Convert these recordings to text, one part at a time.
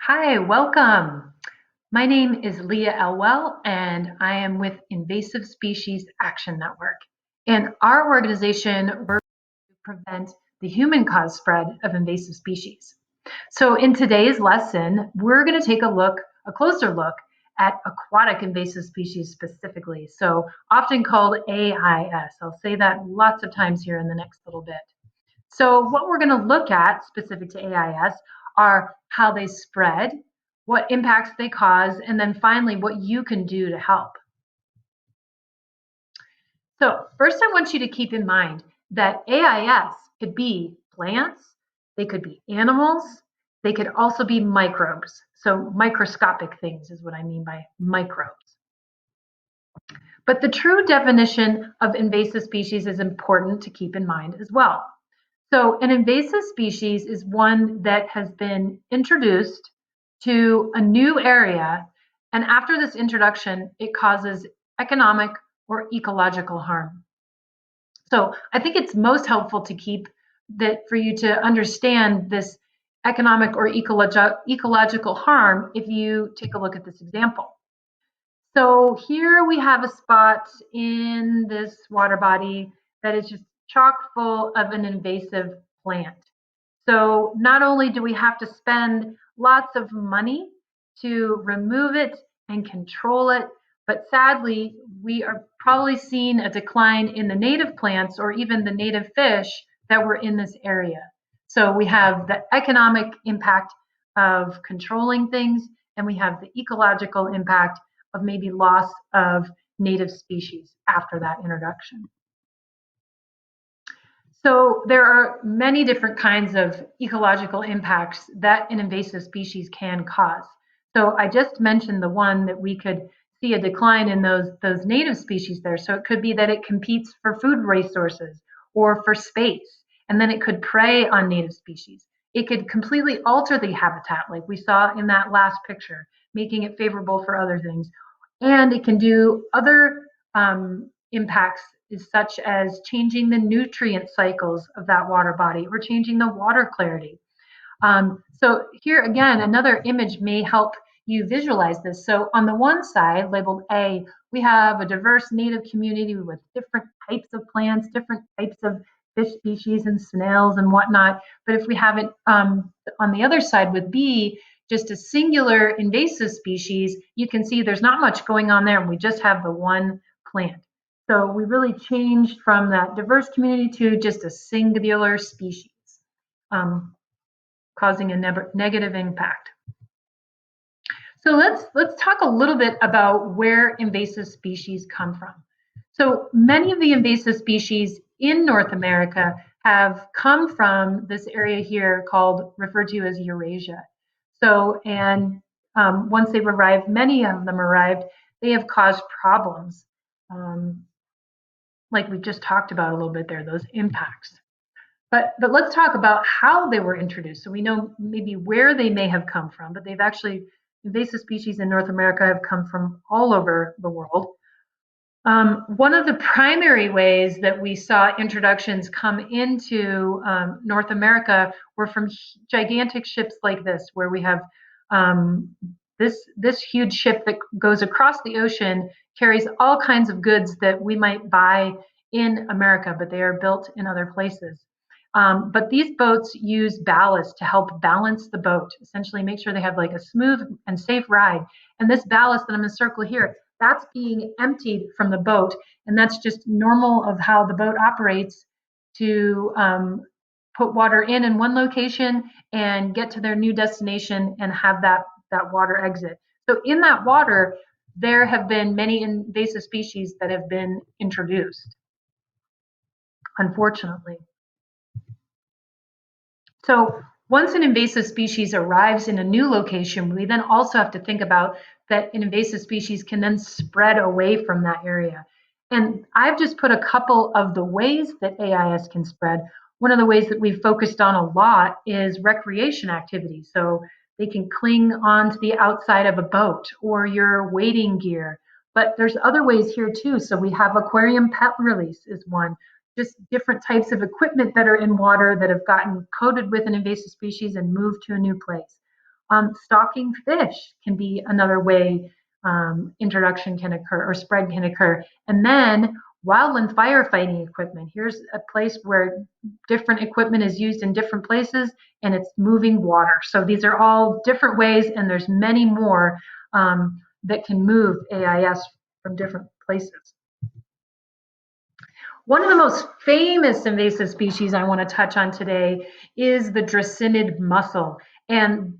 Hi, welcome. My name is Leah Elwell, and I am with Invasive Species Action Network. And our organization works to prevent the human-caused spread of invasive species. So in today's lesson, we're going to take a closer look at aquatic invasive species specifically, so often called AIS. I'll say that lots of times here in the next little bit. So what we're going to look at specific to AIS are how they spread, what impacts they cause, and then finally what you can do to help. So first I want you to keep in mind that AIS could be plants, they could be animals, they could also be microbes. So microscopic things is what I mean by microbes. But the true definition of invasive species is important to keep in mind as well. So an invasive species is one that has been introduced to a new area, and after this introduction, it causes economic or ecological harm. So I think it's most helpful to keep that for you to understand this economic or ecological harm if you take a look at this example. So here we have a spot in this water body that is just chock full of an invasive plant. So not only do we have to spend lots of money to remove it and control it, but sadly, we are probably seeing a decline in the native plants or even the native fish that were in this area. So we have the economic impact of controlling things, and we have the ecological impact of maybe loss of native species after that introduction. So there are many different kinds of ecological impacts that an invasive species can cause. So I just mentioned the one that we could see a decline in those native species there. So it could be that it competes for food resources or for space, and then it could prey on native species. It could completely alter the habitat like we saw in that last picture, making it favorable for other things. And it can do other impacts such as changing the nutrient cycles of that water body or changing the water clarity. So here again, another image may help you visualize this. So on the one side, labeled A, we have a diverse native community with different types of plants, different types of fish species and snails and whatnot. But if we have it on the other side with B, just a singular invasive species, you can see there's not much going on there, and we just have the one plant. So we really changed from that diverse community to just a singular species, causing a negative impact. So let's talk a little bit about where invasive species come from. So many of the invasive species in North America have come from this area here referred to as Eurasia. So, and once they've arrived, many of them arrived, they have caused problems. Like we just talked about a little bit there, those impacts. But let's talk about how they were introduced. So we know maybe where they may have come from, but they've actually, invasive species in North America have come from all over the world. One of the primary ways that we saw introductions come into North America were from gigantic ships like this, where we have this huge ship that goes across the ocean, carries all kinds of goods that we might buy in America, but they are built in other places. But these boats use ballast to help balance the boat, essentially make sure they have like a smooth and safe ride. And this ballast that I'm going to circle here, that's being emptied from the boat, and that's just normal of how the boat operates to put water in one location and get to their new destination and have that water exit. So in that water, there have been many invasive species that have been introduced, unfortunately. So once an invasive species arrives in a new location, we then also have to think about that an invasive species can then spread away from that area. And I've just put a couple of the ways that AIS can spread. One of the ways that we've focused on a lot is recreation activities. So they can cling onto the outside of a boat or your wading gear. But there's other ways here too. So we have aquarium pet release is one. Just different types of equipment that are in water that have gotten coated with an invasive species and moved to a new place. Stalking fish can be another way introduction can occur or spread can occur. And then wildland firefighting equipment. Here's a place where different equipment is used in different places and it's moving water. So these are all different ways, and there's many more that can move AIS from different places. One of the most famous invasive species I want to touch on today is the dracinid mussel. And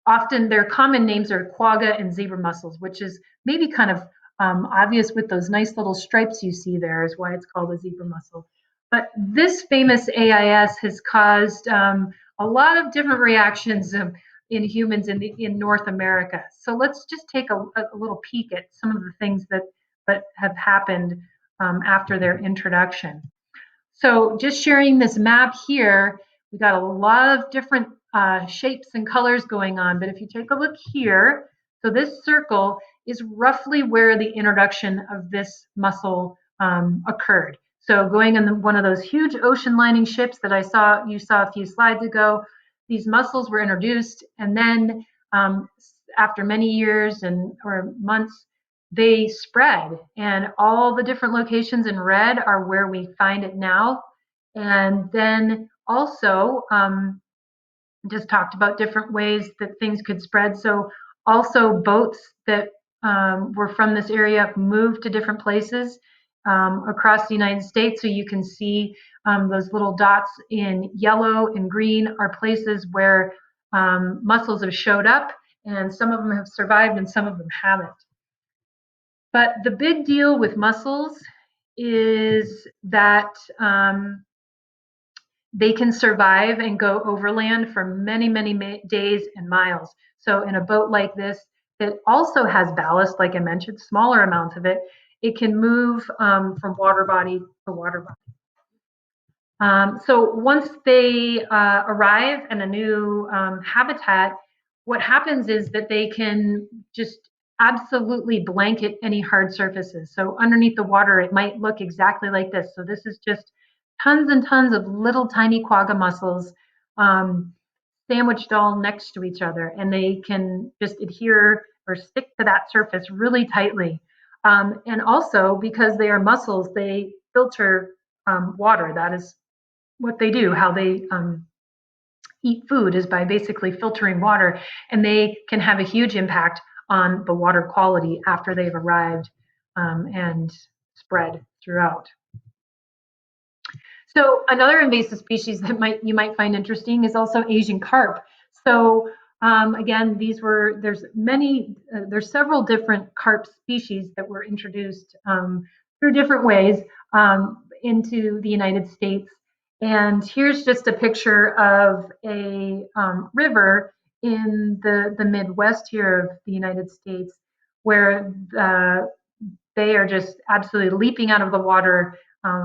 often their common names are quagga and zebra mussels, which is maybe kind of obvious with those nice little stripes you see there is why it's called a zebra mussel. But this famous AIS has caused a lot of different reactions in humans in North America. So let's just take a little peek at some of the things that have happened after their introduction. So just sharing this map here, we got a lot of different shapes and colors going on, but if you take a look here, so this circle is roughly where the introduction of this mussel occurred. So going in one of those huge ocean lining ships that you saw a few slides ago, these mussels were introduced, and then after many years or months, they spread, and all the different locations in red are where we find it now. And then also just talked about different ways that things could spread. So also boats that were from this area moved to different places across the United States. So you can see those little dots in yellow and green are places where mussels have showed up, and some of them have survived and some of them haven't. But the big deal with mussels is that they can survive and go overland for many, many days and miles. So in a boat like this that also has ballast, like I mentioned, smaller amounts of it, it can move from water body to water body. So once they arrive in a new habitat, what happens is that they can just absolutely blanket any hard surfaces. So underneath the water, it might look exactly like this. So this is just tons and tons of little tiny quagga mussels sandwiched all next to each other, and they can just adhere or stick to that surface really tightly. And also, because they are mussels, they filter water. That is what they do. How they eat food is by basically filtering water, and they can have a huge impact on the water quality after they've arrived and spread throughout. So another invasive species that you might find interesting is also Asian carp. So again, there's several different carp species that were introduced through different ways into the United States. And here's just a picture of a river in the Midwest here of the United States, where they are just absolutely leaping out of the water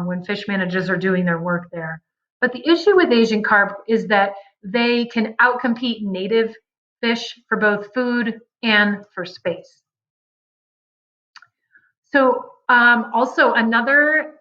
when fish managers are doing their work there. But the issue with Asian carp is that they can outcompete native fish for both food and for space. So also another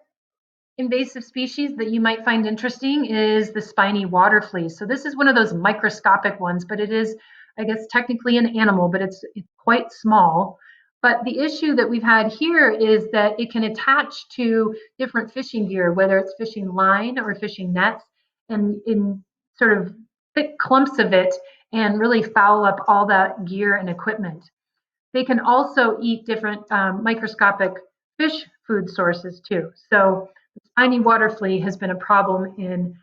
invasive species that you might find interesting is the spiny water flea. So this is one of those microscopic ones, but it is, I guess, technically an animal, but it's quite small. But the issue that we've had here is that it can attach to different fishing gear, whether it's fishing line or fishing nets, and in sort of thick clumps of it, and really foul up all that gear and equipment. They can also eat different microscopic fish food sources too. So the spiny water flea has been a problem in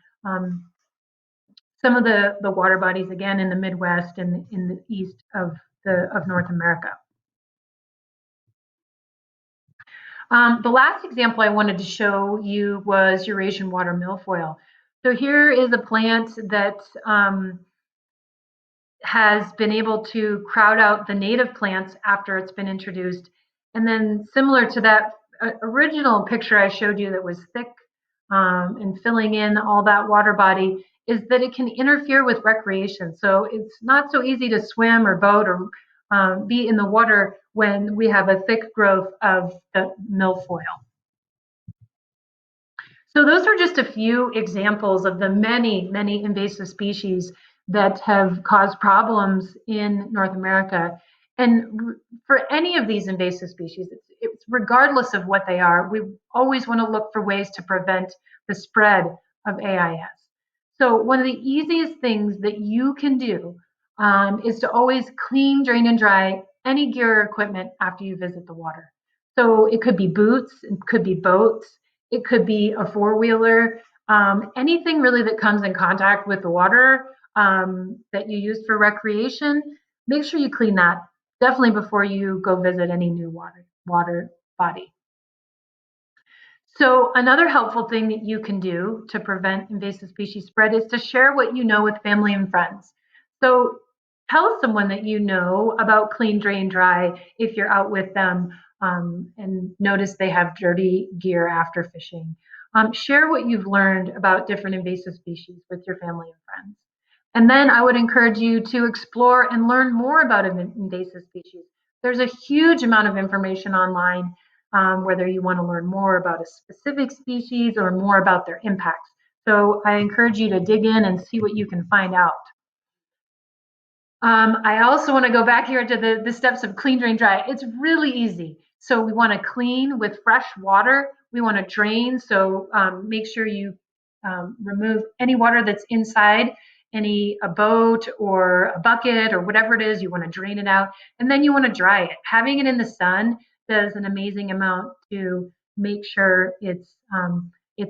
some of the water bodies, again, in the Midwest and in the east of North America. The last example I wanted to show you was Eurasian water milfoil. So here is a plant that has been able to crowd out the native plants after it's been introduced. And then similar to that original picture I showed you that was thick and filling in all that water body, is that it can interfere with recreation. So it's not so easy to swim or boat or be in the water when we have a thick growth of the milfoil. So those are just a few examples of the many, many invasive species that have caused problems in North America. And for any of these invasive species, it's regardless of what they are, we always want to look for ways to prevent the spread of AIS. So one of the easiest things that you can do is to always clean, drain, and dry any gear or equipment after you visit the water. So it could be boots, it could be boats, it could be a four-wheeler, anything really that comes in contact with the water that you use for recreation. Make sure you clean that definitely before you go visit any new water body. So another helpful thing that you can do to prevent invasive species spread is to share what you know with family and friends. So tell someone that you know about clean, drain, dry if you're out with them and notice they have dirty gear after fishing. Share what you've learned about different invasive species with your family and friends. And then I would encourage you to explore and learn more about invasive species. There's a huge amount of information online, whether you want to learn more about a specific species or more about their impacts. So I encourage you to dig in and see what you can find out. I also want to go back here to the steps of clean, drain, dry. It's really easy. So we want to clean with fresh water. We want to drain. So make sure you remove any water that's inside a boat or a bucket or whatever it is. You want to drain it out, and then you want to dry it. Having it in the sun does an amazing amount to make sure it's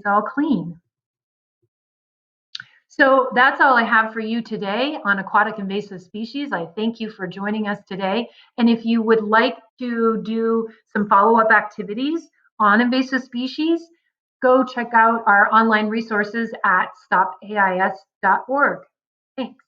all clean. So that's all I have for you today on aquatic invasive species. I thank you for joining us today. And if you would like to do some follow-up activities on invasive species, go check out our online resources at stopais.org. Thanks.